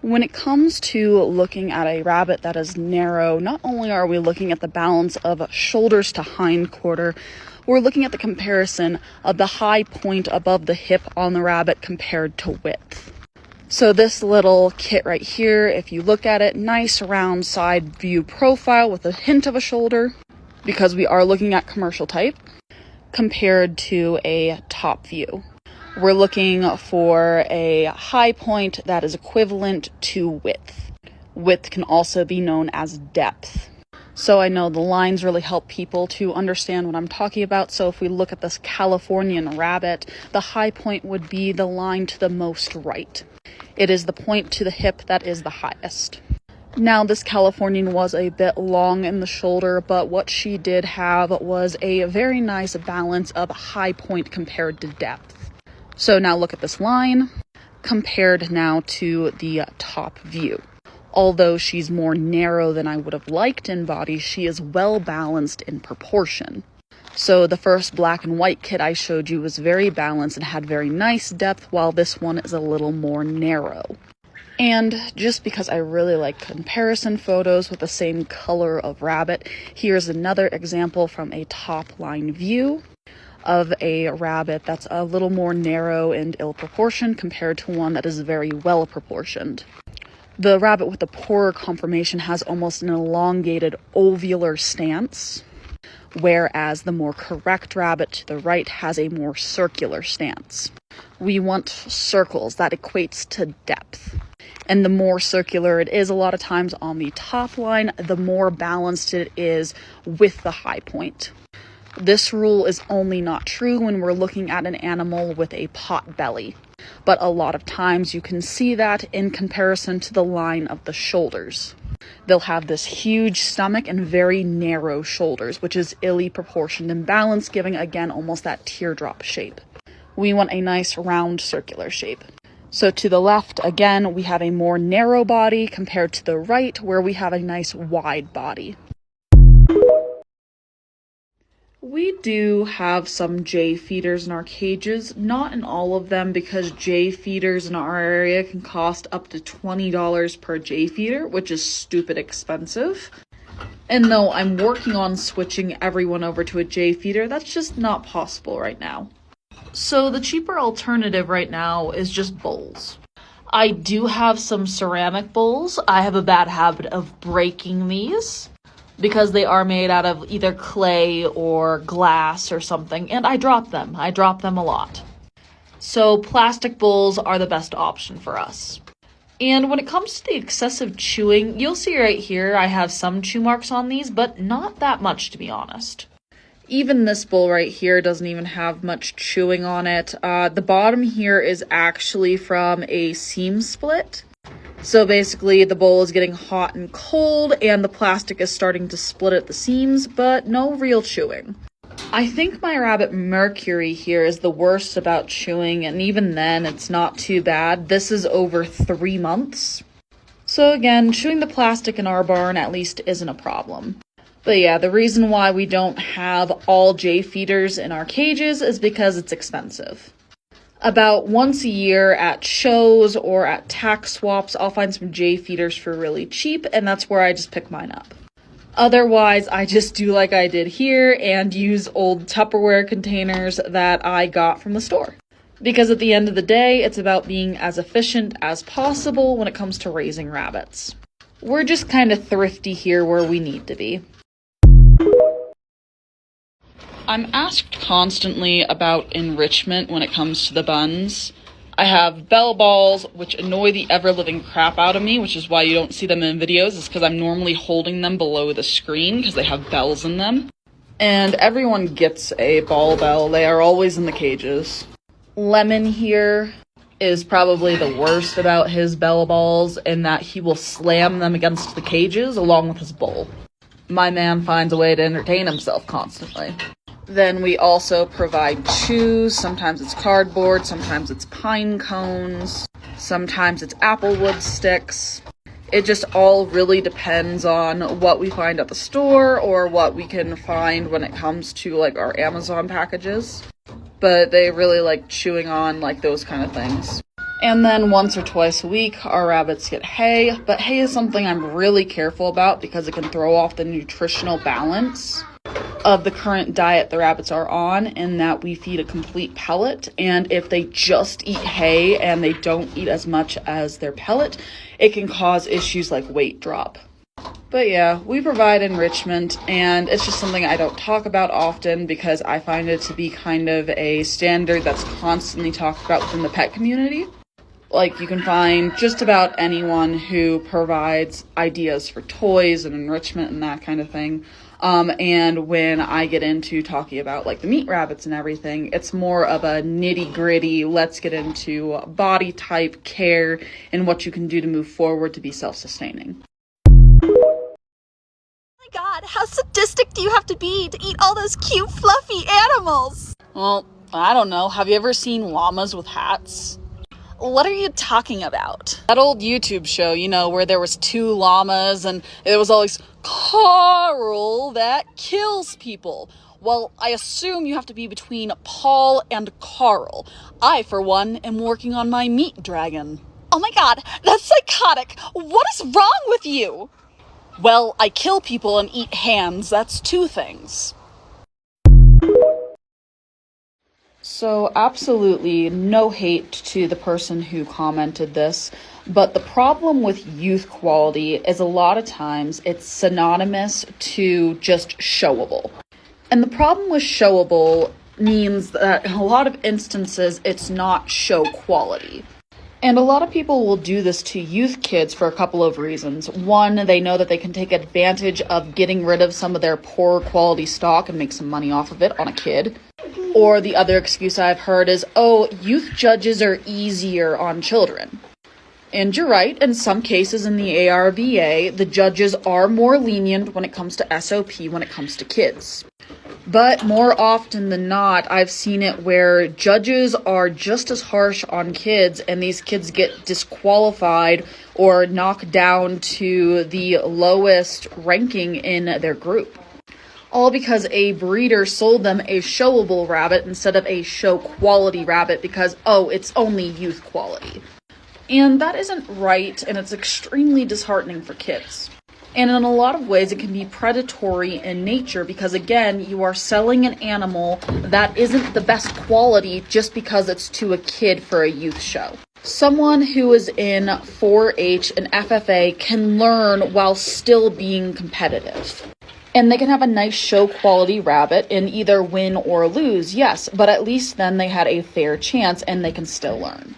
When it comes to looking at a rabbit that is narrow, not only are we looking at the balance of shoulders to hind quarter, we're looking at the comparison of the high point above the hip on the rabbit compared to width. So this little kit right here, if you look at it, nice round side view profile with a hint of a shoulder, because we are looking at commercial type, compared to a top view. We're looking for a high point that is equivalent to width. Width can also be known as depth. So I know the lines really help people to understand what I'm talking about. So if we look at this Californian rabbit, the high point would be the line to the most right. It is the point to the hip that is the highest. Now, this Californian was a bit long in the shoulder, but what she did have was a very nice balance of high point compared to depth. So now look at this line compared now to the top view. Although she's more narrow than I would have liked in body, she is well balanced in proportion. So the first black and white kit I showed you was very balanced and had very nice depth, while this one is a little more narrow. And just because I really like comparison photos with the same color of rabbit, here's another example from a top line view of a rabbit that's a little more narrow and ill-proportioned compared to one that is very well-proportioned. The rabbit with the poorer conformation has almost an elongated ovular stance, whereas the more correct rabbit to the right has a more circular stance. We want circles that equates to depth. And the more circular it is a lot of times on the top line, the more balanced it is with the high point. This rule is only not true when we're looking at an animal with a pot belly, but a lot of times you can see that in comparison to the line of the shoulders. They'll have this huge stomach and very narrow shoulders, which is illy proportioned and balanced, giving again almost that teardrop shape. We want a nice round circular shape. So to the left, again, we have a more narrow body compared to the right, where we have a nice wide body. We do have some jay feeders in our cages, not in all of them, because jay feeders in our area can cost up to $20 per jay feeder, which is stupid expensive. And though I'm working on switching everyone over to a jay feeder, that's just not possible right now. So the cheaper alternative right now is just bowls. I do have some ceramic bowls. I have a bad habit of breaking these, because they are made out of either clay or glass or something, and I drop them. I drop them a lot. So plastic bowls are the best option for us. And when it comes to the excessive chewing, you'll see right here I have some chew marks on these, but not that much, to be honest. Even this bowl right here doesn't even have much chewing on it. The bottom here is actually from a seam split. So basically the bowl is getting hot and cold and the plastic is starting to split at the seams, but no real chewing. I think my rabbit Mercury here is the worst about chewing, and even then it's not too bad. This is over 3 months. So again, chewing the plastic in our barn at least isn't a problem. But yeah, the reason why we don't have all jay feeders in our cages is because it's expensive. About once a year at shows or at tax swaps, I'll find some jay feeders for really cheap, and that's where I just pick mine up. Otherwise, I just do like I did here and use old Tupperware containers that I got from the store. Because at the end of the day, it's about being as efficient as possible when it comes to raising rabbits. We're just kind of thrifty here where we need to be. I'm asked constantly about enrichment when it comes to the buns. I have bell balls, which annoy the ever-living crap out of me, which is why you don't see them in videos, is because I'm normally holding them below the screen because they have bells in them. And everyone gets a ball bell. They are always in the cages. Lemon here is probably the worst about his bell balls in that he will slam them against the cages along with his bowl. My man finds a way to entertain himself constantly. Then we also provide chews. Sometimes it's cardboard, sometimes it's pine cones, sometimes it's applewood sticks. It just all really depends on what we find at the store or what we can find when it comes to like our Amazon packages. But they really like chewing on like those kind of things. And then once or twice a week, our rabbits get hay, but hay is something I'm really careful about because it can throw off the nutritional balance of the current diet the rabbits are on, in that we feed a complete pellet, and if they just eat hay and they don't eat as much as their pellet, it can cause issues like weight drop. But yeah, we provide enrichment, and it's just something I don't talk about often because I find it to be kind of a standard that's constantly talked about within the pet community. Like, you can find just about anyone who provides ideas for toys and enrichment and that kind of thing. And when I get into talking about like the meat rabbits and everything, it's more of a nitty gritty, let's get into body type, care, and what you can do to move forward to be self-sustaining. God, how sadistic do you have to be to eat all those cute, fluffy animals? Well, I don't know. Have you ever seen llamas with hats? What are you talking about? That old YouTube show, you know, where there was two llamas and it was always Carl that kills people. Well, I assume you have to be between Paul and Carl. I, for one, am working on my meat dragon. Oh my God, that's psychotic. What is wrong with you? Well, I kill people and eat hands. That's two things. So absolutely no hate to the person who commented this, but the problem with youth quality is a lot of times it's synonymous to just showable. And the problem with showable means that in a lot of instances it's not show quality. And a lot of people will do this to youth kids for a couple of reasons. One, they know that they can take advantage of getting rid of some of their poor quality stock and make some money off of it on a kid. Or the other excuse I've heard is, oh, youth judges are easier on children. And you're right, in some cases in the ARVA, the judges are more lenient when it comes to SOP when it comes to kids. But more often than not, I've seen it where judges are just as harsh on kids, and these kids get disqualified or knocked down to the lowest ranking in their group. All because a breeder sold them a showable rabbit instead of a show quality rabbit because, oh, it's only youth quality. And that isn't right, and it's extremely disheartening for kids. And in a lot of ways, it can be predatory in nature because, again, you are selling an animal that isn't the best quality just because it's to a kid for a youth show. Someone who is in 4-H and FFA can learn while still being competitive. And they can have a nice show quality rabbit and either win or lose, yes, but at least then they had a fair chance and they can still learn.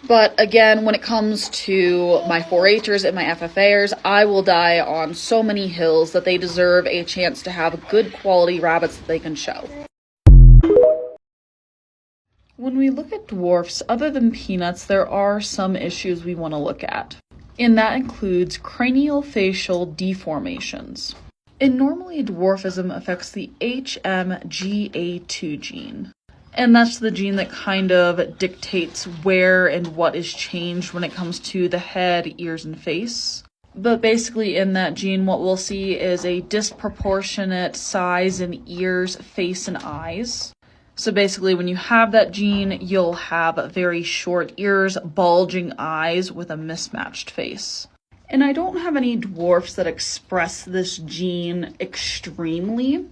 But again, when it comes to my 4-Hers and my FFAers, I will die on so many hills that they deserve a chance to have good quality rabbits that they can show. When we look at dwarfs, other than peanuts, there are some issues we want to look at. And that includes craniofacial deformations. And normally dwarfism affects the HMGA2 gene. And that's the gene that kind of dictates where and what is changed when it comes to the head, ears, and face. But basically in that gene, what we'll see is a disproportionate size in ears, face, and eyes. So basically when you have that gene, you'll have very short ears, bulging eyes with a mismatched face. And I don't have any dwarfs that express this gene extremely.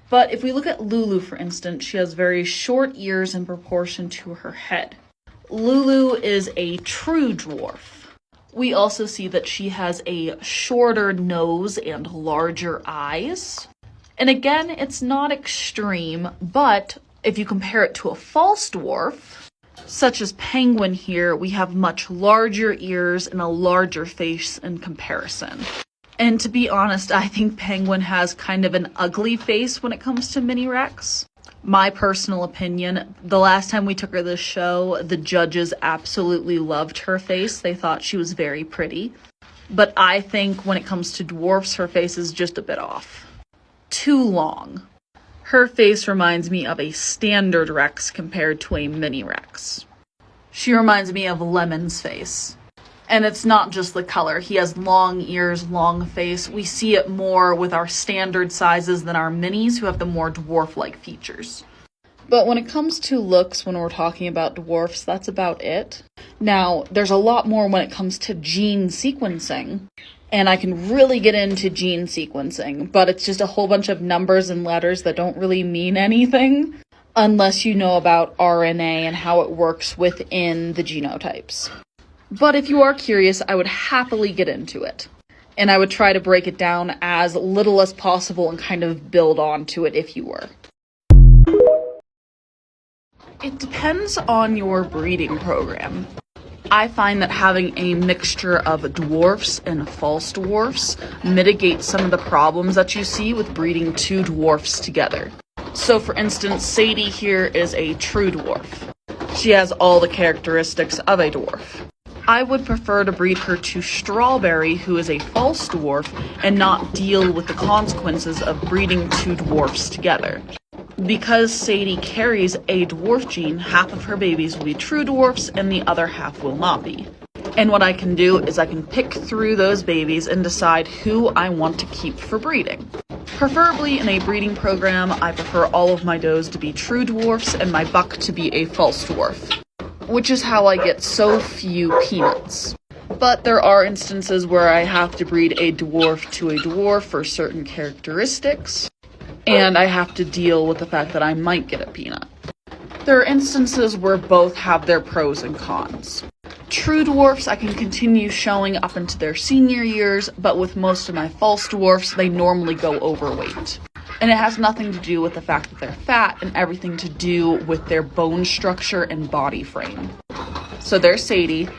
But if we look at Lulu, for instance, she has very short ears in proportion to her head. Lulu is a true dwarf. We also see that she has a shorter nose and larger eyes. And again, it's not extreme, but if you compare it to a false dwarf, such as Penguin here, we have much larger ears and a larger face in comparison. And to be honest, I think Penguin has kind of an ugly face when it comes to Mini Rex. My personal opinion, the last time we took her to the show, the judges absolutely loved her face. They thought she was very pretty. But I think when it comes to dwarfs, her face is just a bit off. Too long. Her face reminds me of a standard Rex compared to a Mini Rex. She reminds me of Lemon's face. And it's not just the color. He has long ears, long face. We see it more with our standard sizes than our minis who have the more dwarf-like features. But when it comes to looks, when we're talking about dwarfs, that's about it. Now, there's a lot more when it comes to gene sequencing. And I can really get into gene sequencing, but it's just a whole bunch of numbers and letters that don't really mean anything unless you know about RNA and how it works within the genotypes. But if you are curious, I would happily get into it. And I would try to break it down as little as possible and kind of build onto it if you were. It depends on your breeding program. I find that having a mixture of dwarfs and false dwarfs mitigates some of the problems that you see with breeding two dwarfs together. So for instance, Sadie here is a true dwarf. She has all the characteristics of a dwarf. I would prefer to breed her to Strawberry, who is a false dwarf, and not deal with the consequences of breeding two dwarfs together. Because Sadie carries a dwarf gene, half of her babies will be true dwarfs and the other half will not be. And what I can do is I can pick through those babies and decide who I want to keep for breeding. Preferably in a breeding program, I prefer all of my does to be true dwarfs and my buck to be a false dwarf, which is how I get so few peanuts. But there are instances where I have to breed a dwarf to a dwarf for certain characteristics, and I have to deal with the fact that I might get a peanut. There are instances where both have their pros and cons. True dwarfs I can continue showing up into their senior years, but with most of my false dwarfs, they normally go overweight. And it has nothing to do with the fact that they're fat and everything to do with their bone structure and body frame. So there's Sadie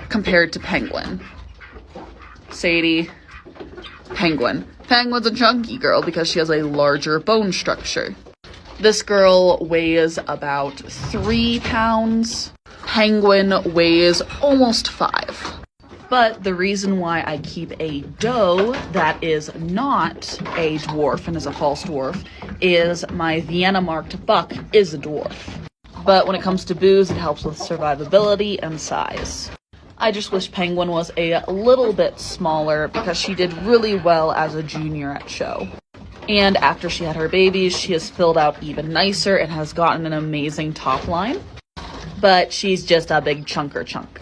compared to Penguin. Sadie, Penguin. Penguin's a chunky girl because she has a larger bone structure. This girl weighs about 3 pounds. Penguin weighs almost 5. But the reason why I keep a doe that is not a dwarf and is a false dwarf is my Vienna marked buck is a dwarf. But when it comes to boos, it helps with survivability and size. I just wish Penguin was a little bit smaller because she did really well as a junior at show. And after she had her babies, she has filled out even nicer and has gotten an amazing top line. But she's just a big chunker chunk.